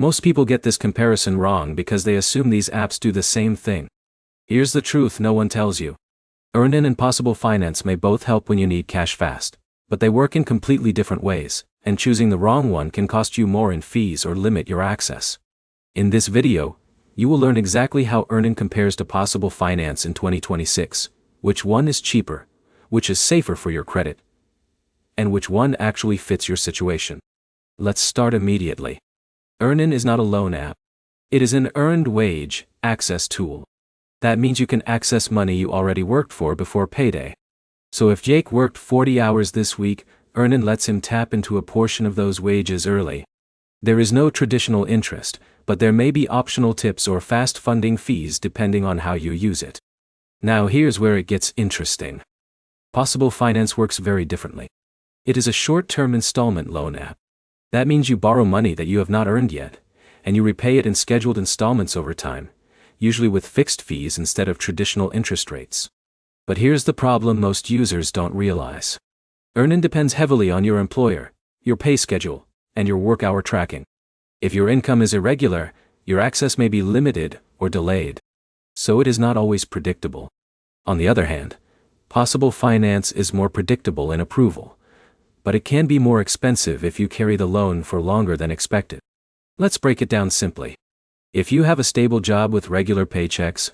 Most people get this comparison wrong because they assume these apps do the same thing. Here's the truth no one tells you. Earnin and Possible Finance may both help when you need cash fast, but they work in completely different ways, and choosing the wrong one can cost you more in fees or limit your access. In this video, you will learn exactly how Earnin compares to Possible Finance in 2026, which one is cheaper, which is safer for your credit, and which one actually fits your situation. Let's start immediately. Earnin is not a loan app. It is an earned wage access tool. That means you can access money you already worked for before payday. So if Jake worked 40 hours this week, Earnin lets him tap into a portion of those wages early. There is no traditional interest, but there may be optional tips or fast funding fees depending on how you use it. Now here's where it gets interesting. Possible Finance works very differently. It is a short-term installment loan app. That means you borrow money that you have not earned yet, and you repay it in scheduled installments over time, usually with fixed fees instead of traditional interest rates. But here's the problem most users don't realize. Earnin depends heavily on your employer, your pay schedule, and your work hour tracking. If your income is irregular, your access may be limited or delayed. So it is not always predictable. On the other hand, Possible Finance is more predictable in approval, but it can be more expensive if you carry the loan for longer than expected. Let's break it down simply. If you have a stable job with regular paychecks,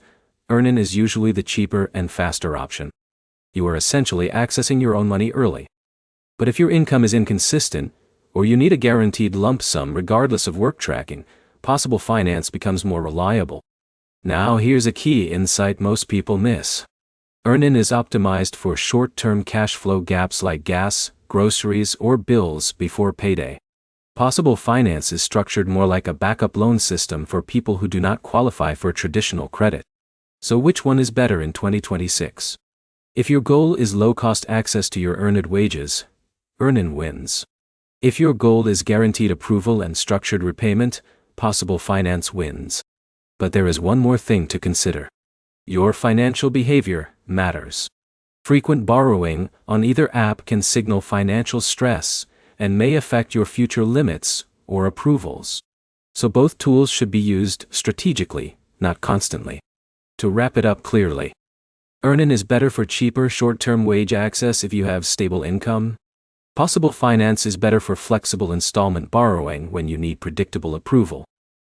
Earnin is usually the cheaper and faster option. You are essentially accessing your own money early. But if your income is inconsistent, or you need a guaranteed lump sum regardless of work tracking, Possible Finance becomes more reliable. Now here's a key insight most people miss. Earnin is optimized for short-term cash flow gaps like gas, groceries, or bills before payday. Possible Finance is structured more like a backup loan system for people who do not qualify for traditional credit. So which one is better in 2026? If your goal is low-cost access to your earned wages, Earnin wins. If your goal is guaranteed approval and structured repayment, Possible Finance wins. But there is one more thing to consider. Your financial behavior matters. Frequent borrowing on either app can signal financial stress and may affect your future limits or approvals. So both tools should be used strategically, not constantly. To wrap it up clearly, Earnin is better for cheaper short-term wage access if you have stable income. Possible Finance is better for flexible installment borrowing when you need predictable approval.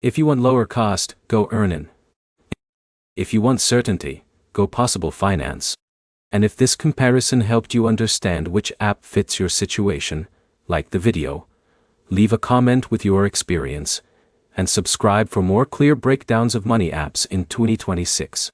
If you want lower cost, go Earnin. If you want certainty, go Possible Finance. And if this comparison helped you understand which app fits your situation, like the video, leave a comment with your experience, and subscribe for more clear breakdowns of money apps in 2026.